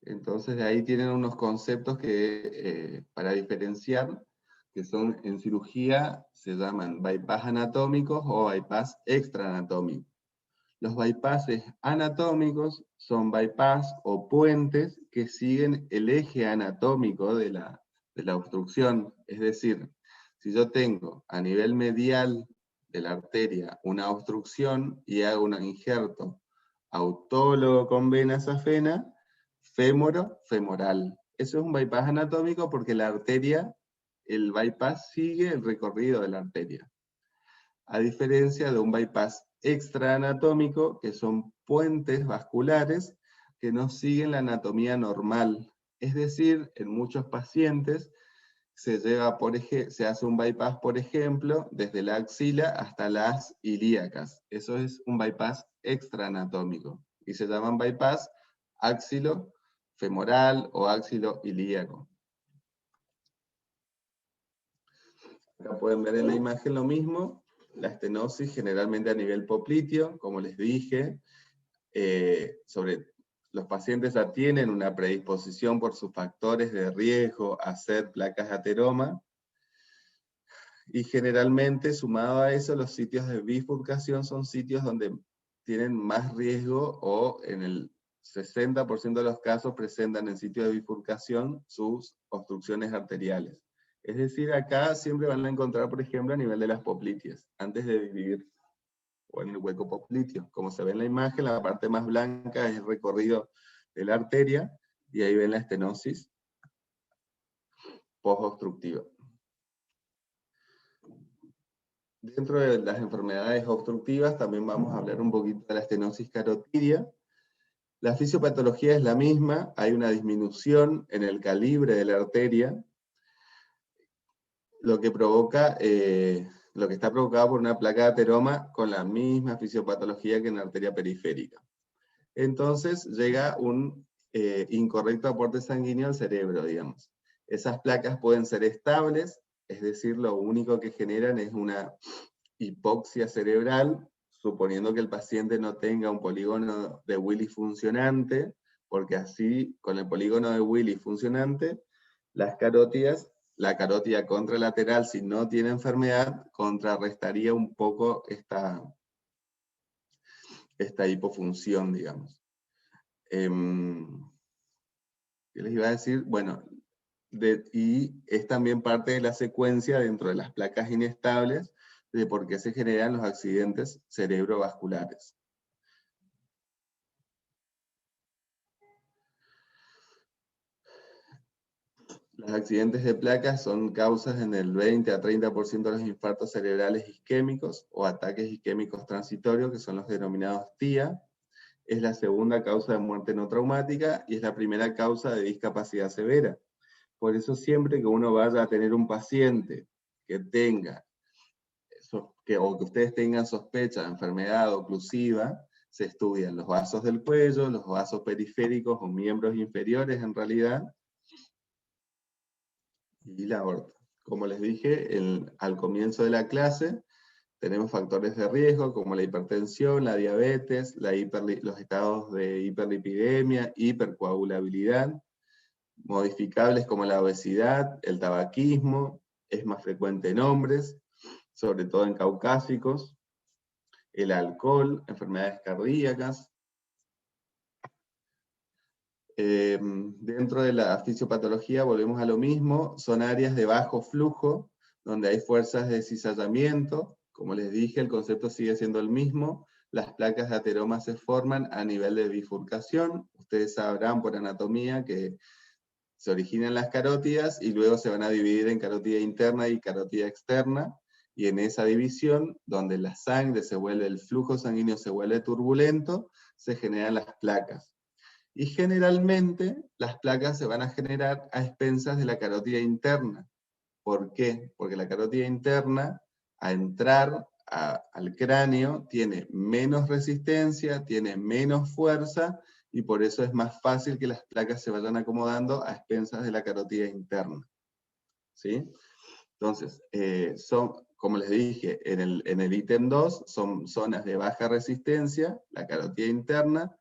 Entonces de ahí tienen unos conceptos que, para diferenciar, que son en cirugía, se llaman bypass anatómicos o bypass extraanatómicos. Los bypasses anatómicos son bypass o puentes que siguen el eje anatómico de la obstrucción. Es decir, si yo tengo a nivel medial de la arteria una obstrucción y hago un injerto autólogo con vena safena, fémoro-femoral. Eso es un bypass anatómico porque la arteria, el bypass sigue el recorrido de la arteria. A diferencia de un bypass extraanatómico, que son puentes vasculares que no siguen la anatomía normal. Es decir, en muchos pacientes se hace un bypass, por ejemplo, desde la axila hasta las ilíacas. Eso es un bypass extraanatómico. Y se llaman bypass axilo-femoral o axilo-ilíaco. Acá pueden ver en la imagen lo mismo. La estenosis generalmente a nivel popliteo, como les dije, los pacientes ya tienen una predisposición por sus factores de riesgo a hacer placas de ateroma, y generalmente sumado a eso los sitios de bifurcación son sitios donde tienen más riesgo o en el 60% de los casos presentan en sitio de bifurcación sus obstrucciones arteriales. Es decir, acá siempre van a encontrar, por ejemplo, a nivel de las popliteas, antes de dividir, o en el hueco popliteo. Como se ve en la imagen, la parte más blanca es el recorrido de la arteria, y ahí ven la estenosis post-obstructiva. Dentro de las enfermedades obstructivas también vamos a hablar un poquito de la estenosis carotidia. La fisiopatología es la misma, hay una disminución en el calibre de la arteria, lo que está provocado por una placa de ateroma con la misma fisiopatología que en la arteria periférica. Entonces llega un incorrecto aporte sanguíneo al cerebro, digamos. Esas placas pueden ser estables, es decir, lo único que generan es una hipoxia cerebral, suponiendo que el paciente no tenga un polígono de Willis funcionante, porque así, con el polígono de Willis funcionante, la carótida contralateral, si no tiene enfermedad, contrarrestaría un poco esta hipofunción, digamos. ¿Qué les iba a decir? Bueno, y es también parte de la secuencia dentro de las placas inestables de por qué se generan los accidentes cerebrovasculares. Los accidentes de placas son causas en el 20 a 30% de los infartos cerebrales isquémicos o ataques isquémicos transitorios, que son los denominados TIA. Es la segunda causa de muerte no traumática y es la primera causa de discapacidad severa. Por eso siempre que uno vaya a tener un paciente que tenga, o que ustedes tengan sospecha de enfermedad oclusiva, se estudian los vasos del cuello, los vasos periféricos o miembros inferiores en realidad, y la aorta. Como les dije al comienzo de la clase, tenemos factores de riesgo como la hipertensión, la diabetes, los estados de hiperlipidemia, hipercoagulabilidad, modificables como la obesidad, el tabaquismo, es más frecuente en hombres, sobre todo en caucásicos, el alcohol, enfermedades cardíacas, Dentro de la fisiopatología volvemos a lo mismo, son áreas de bajo flujo, donde hay fuerzas de cizallamiento. Como les dije, el concepto sigue siendo el mismo. Las placas de ateroma se forman a nivel de bifurcación. Ustedes sabrán por anatomía que se originan las carótidas y luego se van a dividir en carótida interna y carótida externa. Y en esa división, donde la sangre el flujo sanguíneo se vuelve turbulento, se generan las placas. Y generalmente las placas se van a generar a expensas de la carótida interna. ¿Por qué? Porque la carótida interna, a entrar al cráneo, tiene menos resistencia, tiene menos fuerza, y por eso es más fácil que las placas se vayan acomodando a expensas de la carótida interna. ¿Sí? Entonces, como les dije, en el ítem 2, son zonas de baja resistencia, la carótida interna,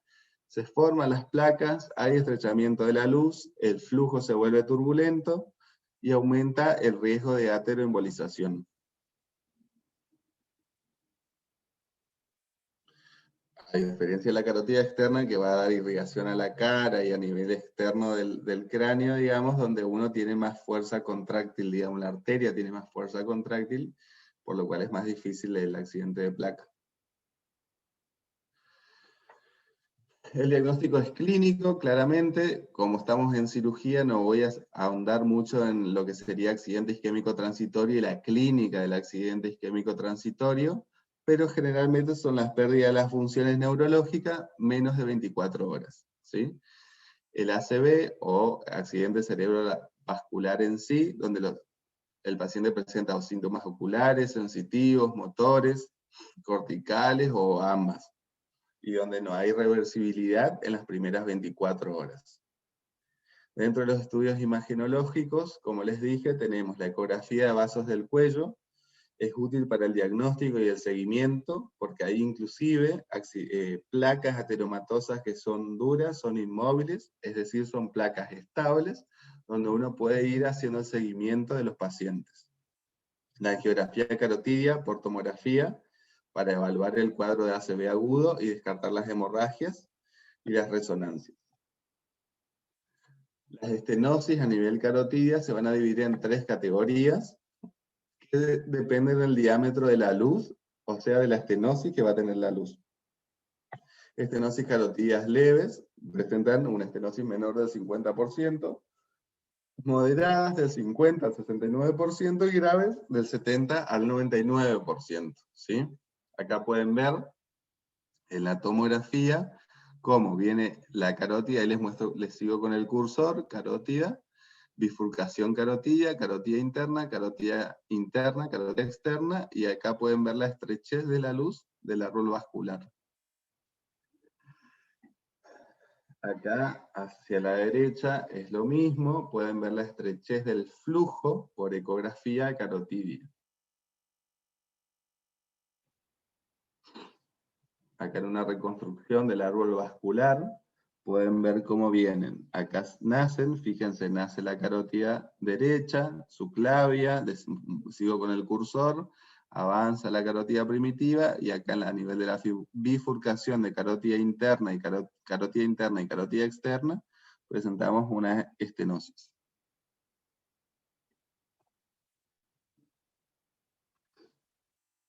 se forman las placas, hay estrechamiento de la luz, el flujo se vuelve turbulento y aumenta el riesgo de ateroembolización. A diferencia de la carótida externa, que va a dar irrigación a la cara y a nivel externo del cráneo, digamos, donde uno tiene más fuerza contráctil, digamos, la arteria tiene más fuerza contráctil, por lo cual es más difícil el accidente de placa. El diagnóstico es clínico, claramente. Como estamos en cirugía, no voy a ahondar mucho en lo que sería accidente isquémico transitorio y la clínica del accidente isquémico transitorio, pero generalmente son las pérdidas de las funciones neurológicas menos de 24 horas. ¿Sí? El ACV, o accidente cerebrovascular en sí, donde el paciente presenta síntomas oculares, sensitivos, motores, corticales o ambas, y donde no hay reversibilidad en las primeras 24 horas. Dentro de los estudios imagenológicos, como les dije, tenemos la ecografía de vasos del cuello. Es útil para el diagnóstico y el seguimiento, porque hay inclusive placas ateromatosas que son duras, son inmóviles, es decir, son placas estables, donde uno puede ir haciendo el seguimiento de los pacientes. La angiografía carotidia por tomografía, para evaluar el cuadro de ACV agudo y descartar las hemorragias, y las resonancias. Las estenosis a nivel carotidia se van a dividir en 3 categorías, que dependen del diámetro de la luz, o sea, de la estenosis que va a tener la luz. Estenosis carotidias leves presentan una estenosis menor del 50%, moderadas del 50 al 69% y graves del 70 al 99%. ¿Sí? Acá pueden ver en la tomografía cómo viene la carótida, ahí les sigo con el cursor, carótida, bifurcación carótida, carótida interna, carótida externa, y acá pueden ver la estrechez de la luz del árbol vascular. Acá, hacia la derecha, es lo mismo, pueden ver la estrechez del flujo por ecografía carotidia. Acá en una reconstrucción del árbol vascular, pueden ver cómo vienen. Acá nacen, fíjense, nace la carótida derecha, subclavia, sigo con el cursor, avanza la carótida primitiva, y acá a nivel de la bifurcación de carótida interna y carótida externa, presentamos una estenosis.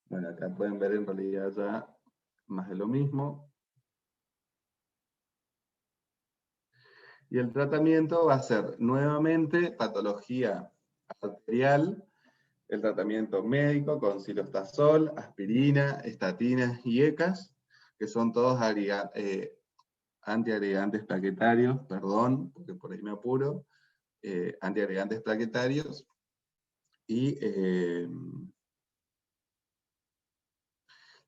Bueno, acá pueden ver en realidad ya más de lo mismo. Y el tratamiento va a ser nuevamente patología arterial, el tratamiento médico con cilostazol, aspirina, estatinas y ECAS, que son todos antiagregantes plaquetarios, perdón, porque por ahí me apuro, antiagregantes plaquetarios, y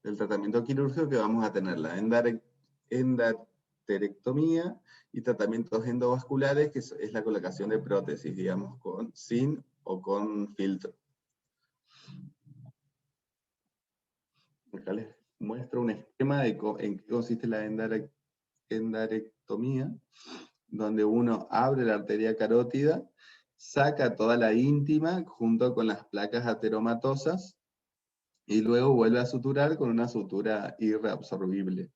el tratamiento quirúrgico, que vamos a tener la endarterectomía y tratamientos endovasculares, que es la colocación de prótesis, digamos, sin o con filtro. Acá les muestro un esquema de en qué consiste la endarectomía, donde uno abre la arteria carótida, saca toda la íntima junto con las placas ateromatosas, y luego vuelve a suturar con una sutura irreabsorbible.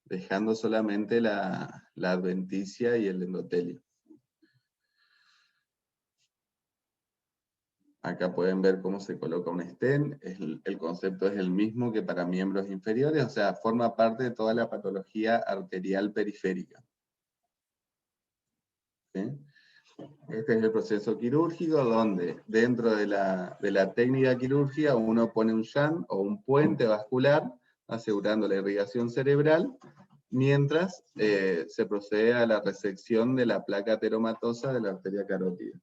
dejando solamente la adventicia y el endotelio. Acá pueden ver cómo se coloca un stent. El concepto es el mismo que para miembros inferiores, o sea, forma parte de toda la patología arterial periférica. ¿Sí? Este es el proceso quirúrgico, donde dentro de la técnica quirúrgica uno pone un shunt o un puente vascular, asegurando la irrigación cerebral, mientras se procede a la resección de la placa ateromatosa de la arteria carótida.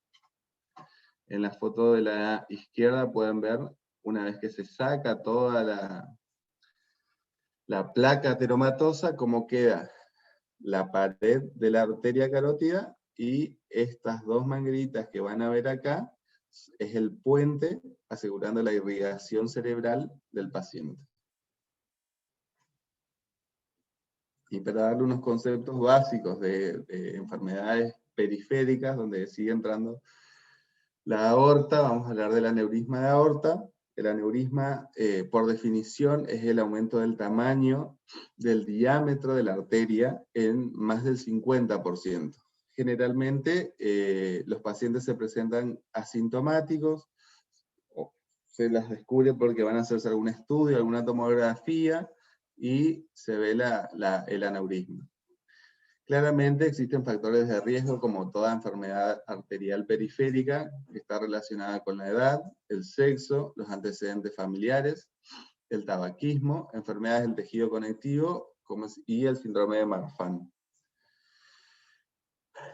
En la foto de la izquierda pueden ver, una vez que se saca toda la placa ateromatosa, cómo queda la pared de la arteria carótida, y estas dos mangueritas que van a ver acá, es el puente asegurando la irrigación cerebral del paciente. Y para darle unos conceptos básicos de enfermedades periféricas, donde sigue entrando la aorta, vamos a hablar del aneurisma de aorta. El aneurisma, por definición, es el aumento del tamaño del diámetro de la arteria en más del 50%. Generalmente, los pacientes se presentan asintomáticos, o se las descubre porque van a hacerse algún estudio, alguna tomografía, y se ve el aneurisma. Claramente existen factores de riesgo, como toda enfermedad arterial periférica, que está relacionada con la edad, el sexo, los antecedentes familiares, el tabaquismo, enfermedades del tejido conectivo y el síndrome de Marfan.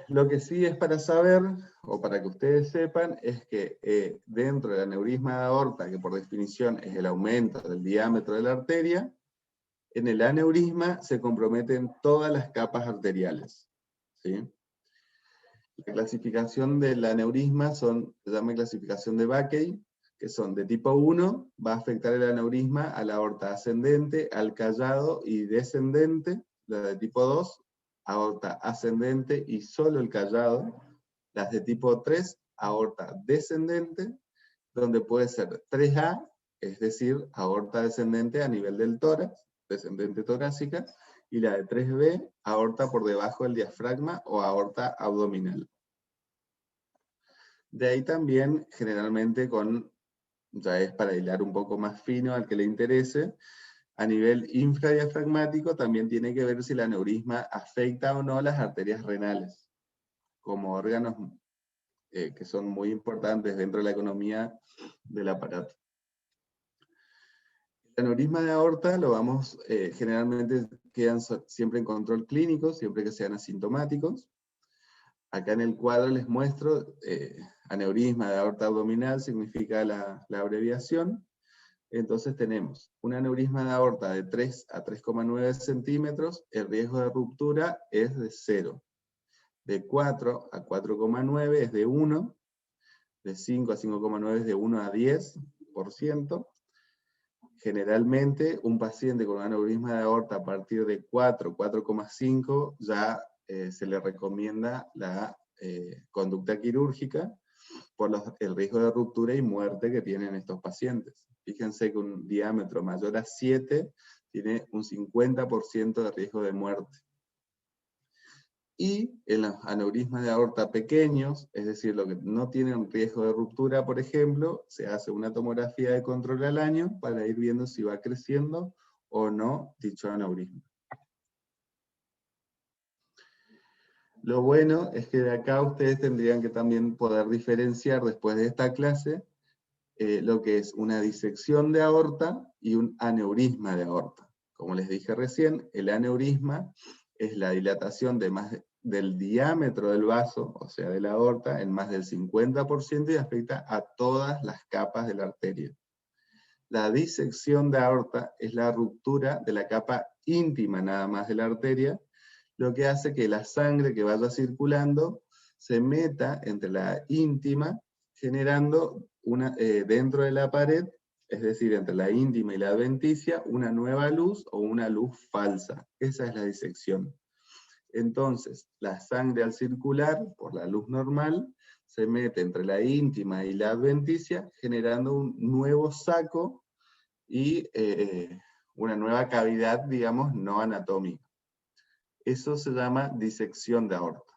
Lo que sí es para saber, o para que ustedes sepan, es que dentro del aneurisma de aorta, que por definición es el aumento del diámetro de la arteria, en el aneurisma se comprometen todas las capas arteriales. ¿Sí? La clasificación del aneurisma se llama clasificación de Backey, que son de tipo 1, va a afectar el aneurisma a la aorta ascendente, al callado y descendente. La de tipo 2, aorta ascendente y solo el callado. Las de tipo 3, aorta descendente, donde puede ser 3A, es decir, aorta descendente a nivel del tórax, descendente torácica, y la de 3B, aorta por debajo del diafragma o aorta abdominal. De ahí también, generalmente ya es para hilar un poco más fino al que le interese, a nivel infradiafragmático también tiene que ver si el aneurisma afecta o no las arterias renales, como órganos que son muy importantes dentro de la economía del aparato. El aneurisma de aorta generalmente quedan siempre en control clínico, siempre que sean asintomáticos. Acá en el cuadro les muestro, aneurisma de aorta abdominal significa la abreviación. Entonces tenemos un aneurisma de aorta de 3 a 3,9 centímetros, el riesgo de ruptura es de 0. De 4 a 4,9 es de 1, de 5 a 5,9 es de 1 a 10%. Generalmente, un paciente con un aneurisma de aorta a partir de 4, 4,5, ya se le recomienda la conducta quirúrgica por el riesgo de ruptura y muerte que tienen estos pacientes. Fíjense que un diámetro mayor a 7 tiene un 50% de riesgo de muerte. Y en los aneurismas de aorta pequeños, es decir, los que no tienen riesgo de ruptura, por ejemplo, se hace una tomografía de control al año para ir viendo si va creciendo o no dicho aneurisma. Lo bueno es que de acá ustedes tendrían que también poder diferenciar después de esta clase lo que es una disección de aorta y un aneurisma de aorta. Como les dije recién, el aneurisma es la dilatación del diámetro del vaso, o sea de la aorta, en más del 50% y afecta a todas las capas de la arteria. La disección de aorta es la ruptura de la capa íntima nada más de la arteria, lo que hace que la sangre que vaya circulando se meta entre la íntima, generando dentro de la pared, es decir, entre la íntima y la adventicia, una nueva luz o una luz falsa. Esa es la disección. Entonces, la sangre al circular, por la luz normal, se mete entre la íntima y la adventicia, generando un nuevo saco y una nueva cavidad, digamos, no anatómica. Eso se llama disección de aorta.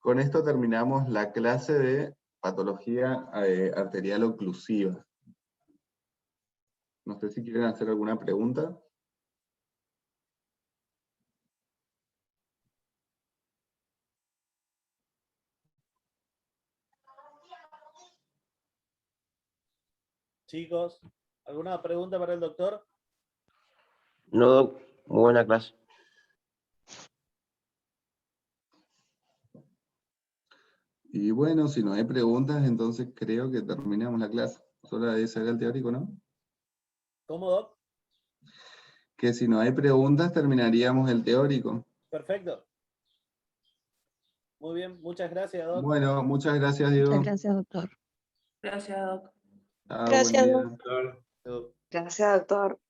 Con esto terminamos la clase de patología arterial oclusiva. No sé si quieren hacer alguna pregunta. Chicos, ¿alguna pregunta para el doctor? No, Doc, muy buena clase. Y bueno, si no hay preguntas, entonces creo que terminamos la clase. Solo ese era el teórico, ¿no? ¿Cómo, Doc? Que si no hay preguntas, terminaríamos el teórico. Perfecto. Muy bien, muchas gracias, Doc. Bueno, muchas gracias, Diego. Muchas gracias, doctor. Gracias, Doc. Chao, buen Gracias, día. Doc. Doc. Gracias, doctor.